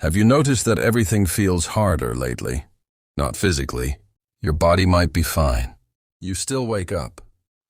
Have you noticed that everything feels harder lately? Not physically. Your body might be fine. You still wake up.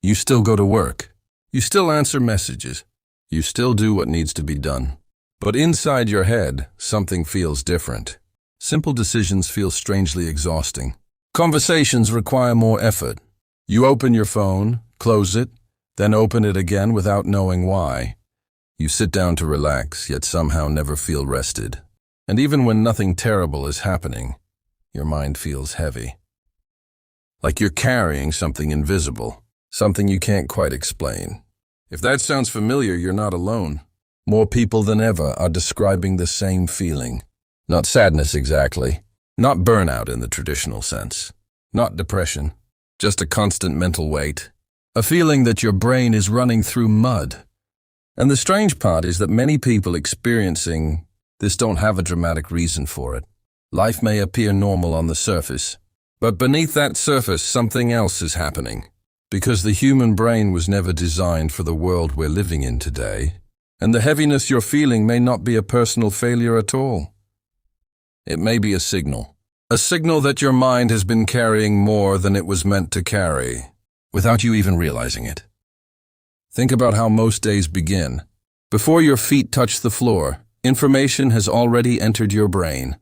You still go to work. You still answer messages. You still do what needs to be done. But inside your head, something feels different. Simple decisions feel strangely exhausting. Conversations require more effort. You open your phone, close it, then open it again without knowing why. You sit down to relax, yet somehow never feel rested. And even when nothing terrible is happening, your mind feels heavy. Like you're carrying something invisible, something you can't quite explain. If that sounds familiar, you're not alone. More people than ever are describing the same feeling. Not sadness exactly, not burnout in the traditional sense, not depression, just a constant mental weight, a feeling that your brain is running through mud. And the strange part is that many people experiencing this don't have a dramatic reason for it. Life may appear normal on the surface, but beneath that surface something else is happening. Because the human brain was never designed for the world we're living in today, and the heaviness you're feeling may not be a personal failure at all. It may be a signal that your mind has been carrying more than it was meant to carry, without you even realizing it. Think about how most days begin. Before your feet touch the floor, information has already entered your brain.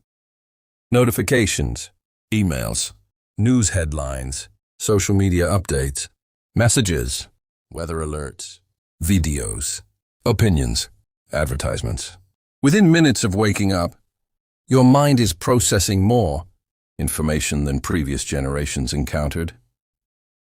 Notifications, emails, news headlines, social media updates, messages, weather alerts, videos, opinions, advertisements. Within minutes of waking up, your mind is processing more information than previous generations encountered,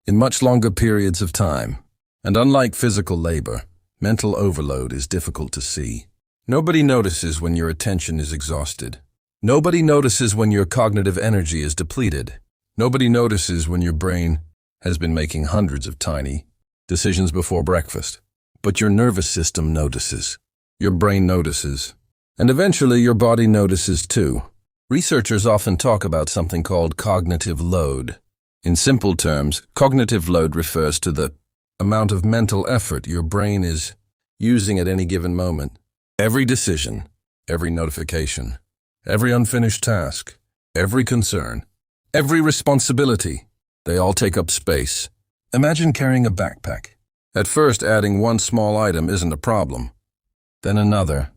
in much longer periods of time. And unlike physical labor, mental overload is difficult to see. Nobody notices when your attention is exhausted. Nobody notices when your cognitive energy is depleted. Nobody notices when your brain has been making hundreds of tiny decisions before breakfast. But your nervous system notices. Your brain notices. And eventually your body notices too. Researchers often talk about something called cognitive load. In simple terms, cognitive load refers to the amount of mental effort your brain is using at any given moment. Every decision, every notification, every unfinished task, every concern, every responsibility, they all take up space. Imagine carrying a backpack. At first, adding one small item isn't a problem. Then another,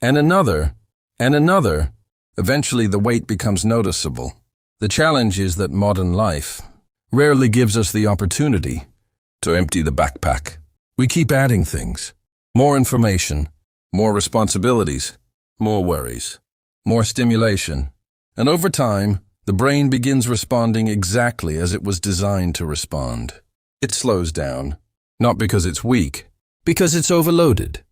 and another, and another. Eventually, the weight becomes noticeable. The challenge is that modern life rarely gives us the opportunity to empty the backpack. We keep adding things. More information, more responsibilities, more worries, more stimulation. And over time, the brain begins responding exactly as it was designed to respond. It slows down, not because it's weak, because it's overloaded.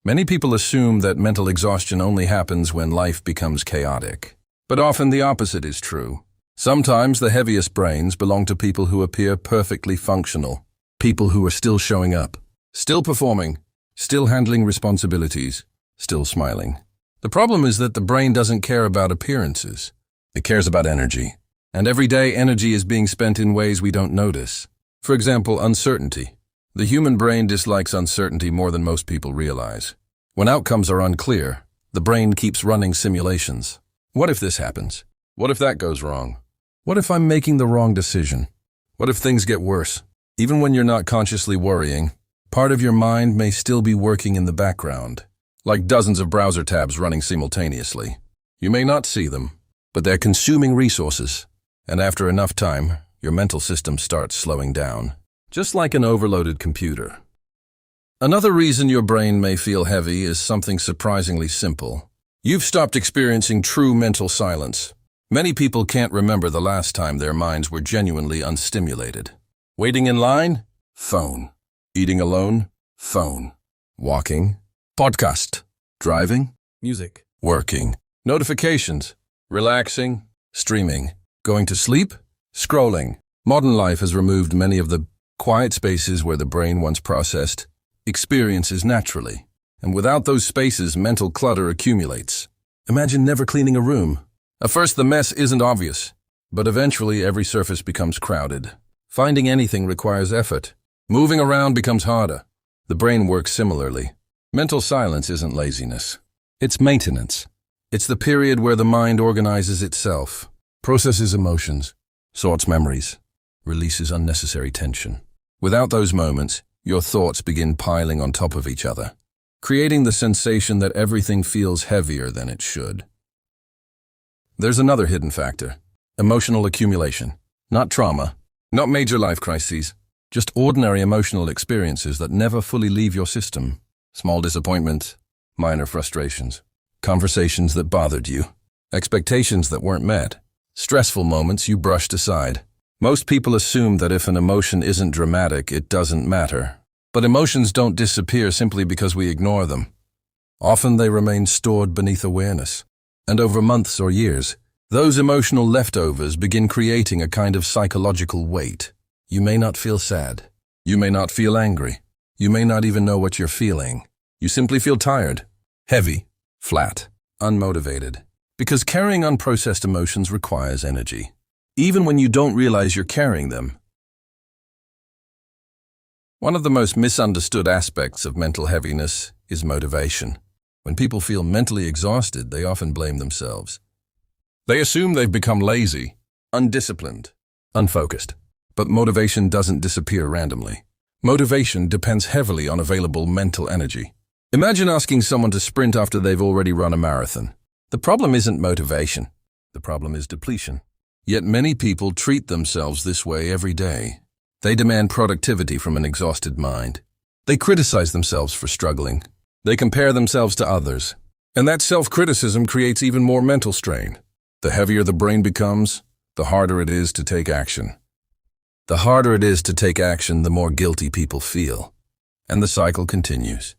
Many people assume that mental exhaustion only happens when life becomes chaotic. But often the opposite is true. Sometimes the heaviest brains belong to people who appear perfectly functional, people who are still showing up, still performing, still handling responsibilities, still smiling. The problem is that the brain doesn't care about appearances. It cares about energy. And every day energy is being spent in ways we don't notice. For example, uncertainty. The human brain dislikes uncertainty more than most people realize. When outcomes are unclear, the brain keeps running simulations. What if this happens? What if that goes wrong? What if I'm making the wrong decision? What if things get worse? Even when you're not consciously worrying, part of your mind may still be working in the background, like dozens of browser tabs running simultaneously. You may not see them, but they're consuming resources, and after enough time, your mental system starts slowing down, just like an overloaded computer. Another reason your brain may feel heavy is something surprisingly simple. You've stopped experiencing true mental silence. Many people can't remember the last time their minds were genuinely unstimulated. Waiting in line? Phone. Eating alone? Phone. Walking? Podcast. Driving? Music. Working. Notifications. Relaxing? Streaming. Going to sleep? Scrolling. Modern life has removed many of the quiet spaces where the brain once processed experiences naturally. And without those spaces, mental clutter accumulates. Imagine never cleaning a room. At first, the mess isn't obvious, but eventually every surface becomes crowded. Finding anything requires effort. Moving around becomes harder. The brain works similarly. Mental silence isn't laziness. It's maintenance. It's the period where the mind organizes itself, processes emotions, sorts memories, releases unnecessary tension. Without those moments, your thoughts begin piling on top of each other, creating the sensation that everything feels heavier than it should. There's another hidden factor: emotional accumulation. Not trauma, not major life crises, just ordinary emotional experiences that never fully leave your system. Small disappointments, minor frustrations, conversations that bothered you, expectations that weren't met, stressful moments you brushed aside. Most people assume that if an emotion isn't dramatic, it doesn't matter. But emotions don't disappear simply because we ignore them. Often they remain stored beneath awareness. And over months or years, those emotional leftovers begin creating a kind of psychological weight. You may not feel sad. You may not feel angry. You may not even know what you're feeling. You simply feel tired, heavy, flat, unmotivated. Because carrying unprocessed emotions requires energy, even when you don't realize you're carrying them. One of the most misunderstood aspects of mental heaviness is motivation. When people feel mentally exhausted, they often blame themselves. They assume they've become lazy, undisciplined, unfocused. But motivation doesn't disappear randomly. Motivation depends heavily on available mental energy. Imagine asking someone to sprint after they've already run a marathon. The problem isn't motivation. The problem is depletion. Yet many people treat themselves this way every day. They demand productivity from an exhausted mind. They criticize themselves for struggling. They compare themselves to others. And that self-criticism creates even more mental strain. The heavier the brain becomes, the harder it is to take action. The harder it is to take action, the more guilty people feel. And the cycle continues.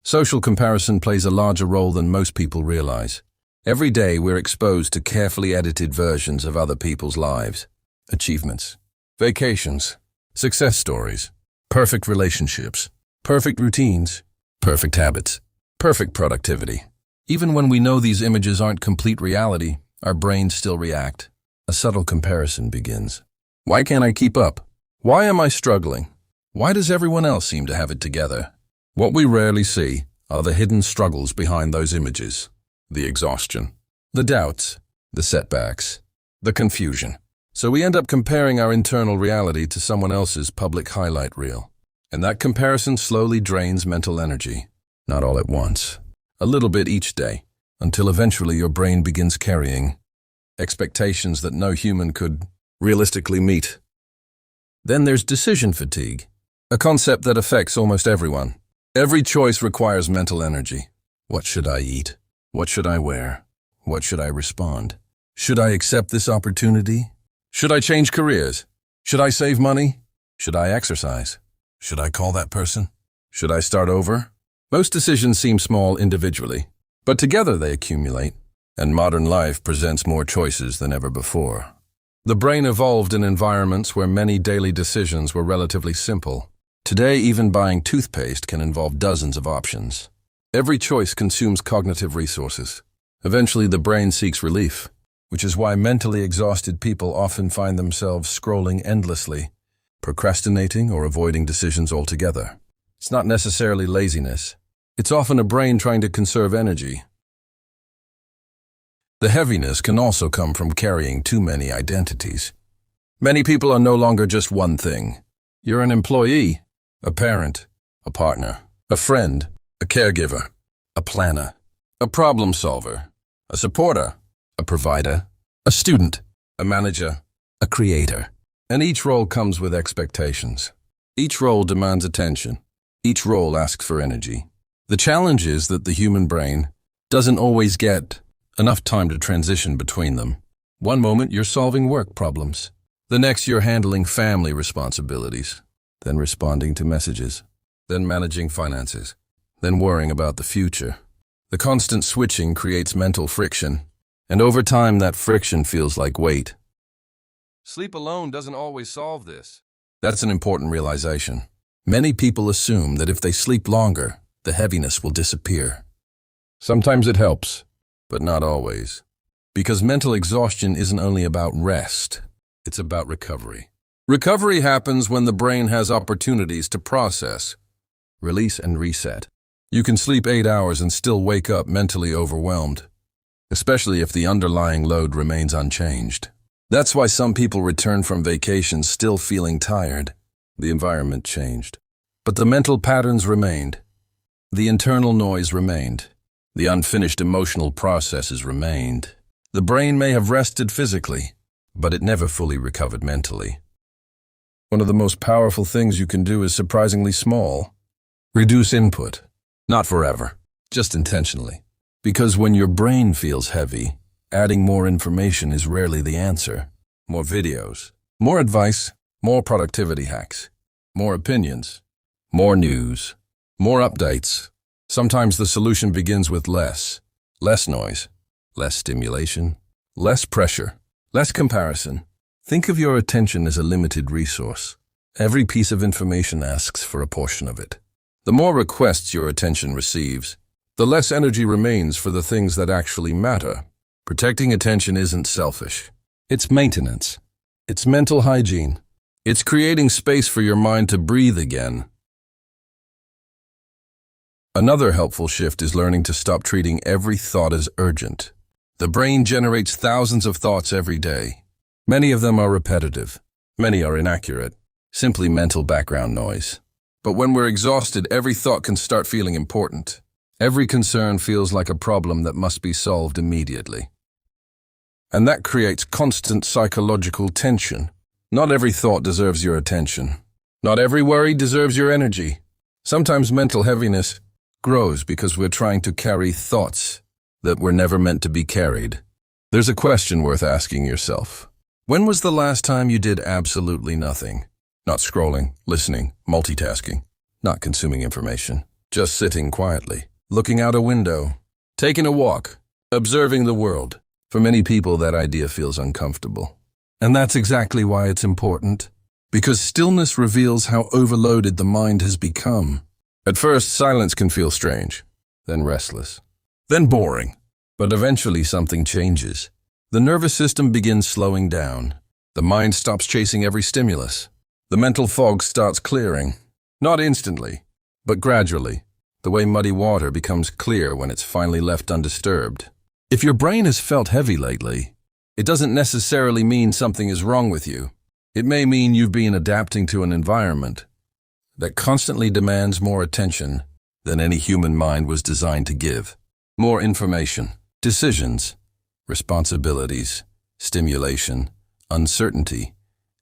Social comparison plays a larger role than most people realize. Every day we're exposed to carefully edited versions of other people's lives, achievements, vacations, success stories, perfect relationships, perfect routines, perfect habits, perfect productivity. Even when we know these images aren't complete reality, our brains still react. A subtle comparison begins. Why can't I keep up? Why am I struggling? Why does everyone else seem to have it together? What we rarely see are the hidden struggles behind those images. The exhaustion, the doubts, the setbacks, the confusion. So we end up comparing our internal reality to someone else's public highlight reel. And that comparison slowly drains mental energy. Not all at once. A little bit each day, until eventually your brain begins carrying expectations that no human could realistically meet. Then there's decision fatigue, a concept that affects almost everyone. Every choice requires mental energy. What should I eat? What should I wear? What should I respond? Should I accept this opportunity? Should I change careers? Should I save money? Should I exercise? Should I call that person? Should I start over? Most decisions seem small individually, but together they accumulate, and modern life presents more choices than ever before. The brain evolved in environments where many daily decisions were relatively simple. Today, even buying toothpaste can involve dozens of options. Every choice consumes cognitive resources. Eventually, the brain seeks relief, which is why mentally exhausted people often find themselves scrolling endlessly, procrastinating or avoiding decisions altogether. It's not necessarily laziness. It's often a brain trying to conserve energy. The heaviness can also come from carrying too many identities. Many people are no longer just one thing. You're an employee, a parent, a partner, a friend, a caregiver, a planner, a problem solver, a supporter, a provider, a student, a manager, a creator. And each role comes with expectations. Each role demands attention. Each role asks for energy. The challenge is that the human brain doesn't always get enough time to transition between them. One moment you're solving work problems. The next you're handling family responsibilities, then responding to messages, then managing finances, then worrying about the future. The constant switching creates mental friction, and over time that friction feels like weight. Sleep alone doesn't always solve this. That's an important realization. Many people assume that if they sleep longer, the heaviness will disappear. Sometimes it helps, but not always. Because mental exhaustion isn't only about rest, it's about recovery. Recovery happens when the brain has opportunities to process, release, and reset. You can sleep 8 hours and still wake up mentally overwhelmed, especially if the underlying load remains unchanged. That's why some people return from vacations still feeling tired. The environment changed, but the mental patterns remained. The internal noise remained. The unfinished emotional processes remained. The brain may have rested physically, but it never fully recovered mentally. One of the most powerful things you can do is surprisingly small. Reduce input. Not forever, just intentionally. Because when your brain feels heavy, adding more information is rarely the answer. More videos, more advice, more productivity hacks, more opinions, more news, more updates. Sometimes the solution begins with less noise, less stimulation, less pressure, less comparison. Think of your attention as a limited resource. Every piece of information asks for a portion of it. The more requests your attention receives, the less energy remains for the things that actually matter. Protecting attention isn't selfish. It's maintenance. It's mental hygiene. It's creating space for your mind to breathe again. Another helpful shift is learning to stop treating every thought as urgent. The brain generates thousands of thoughts every day. Many of them are repetitive. Many are inaccurate. Simply mental background noise. But when we're exhausted, every thought can start feeling important. Every concern feels like a problem that must be solved immediately. And that creates constant psychological tension. Not every thought deserves your attention. Not every worry deserves your energy. Sometimes mental heaviness grows because we're trying to carry thoughts that were never meant to be carried. There's a question worth asking yourself. When was the last time you did absolutely nothing? Not scrolling, listening, multitasking, not consuming information. Just sitting quietly, looking out a window, taking a walk, observing the world. For many people, that idea feels uncomfortable. And that's exactly why it's important. Because stillness reveals how overloaded the mind has become. At first, silence can feel strange, then restless, then boring. But eventually something changes. The nervous system begins slowing down. The mind stops chasing every stimulus. The mental fog starts clearing. Not instantly, but gradually. The way muddy water becomes clear when it's finally left undisturbed. If your brain has felt heavy lately, it doesn't necessarily mean something is wrong with you. It may mean you've been adapting to an environment that constantly demands more attention than any human mind was designed to give. More information, decisions, responsibilities, stimulation, uncertainty,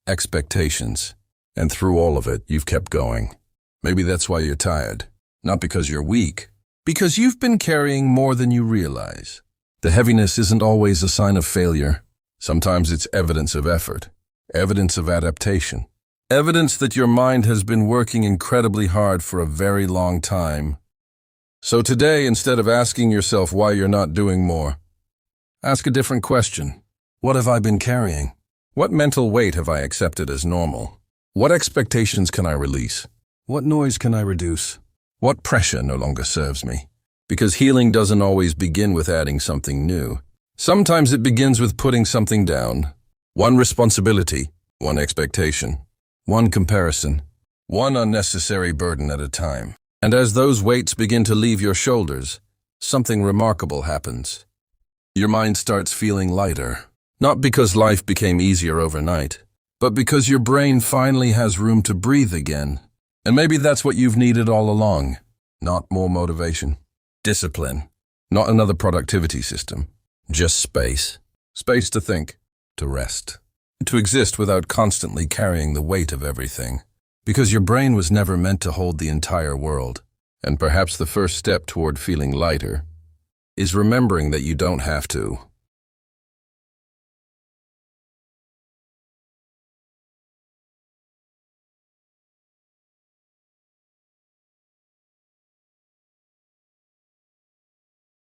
expectations. And through all of it, you've kept going. Maybe that's why you're tired. Not because you're weak, because you've been carrying more than you realize. The heaviness isn't always a sign of failure. Sometimes it's evidence of effort, evidence of adaptation, evidence that your mind has been working incredibly hard for a very long time. So today, instead of asking yourself why you're not doing more, ask a different question. What have I been carrying? What mental weight have I accepted as normal? What expectations can I release? What noise can I reduce? What pressure no longer serves me? Because healing doesn't always begin with adding something new. Sometimes it begins with putting something down. One responsibility, one expectation, one comparison, one unnecessary burden at a time. And as those weights begin to leave your shoulders, something remarkable happens. Your mind starts feeling lighter, not because life became easier overnight, but because your brain finally has room to breathe again. And maybe that's what you've needed all along. Not more motivation. Discipline. Not another productivity system. Just space. Space to think, to rest, to exist without constantly carrying the weight of everything. Because your brain was never meant to hold the entire world. And perhaps the first step toward feeling lighter is remembering that you don't have to.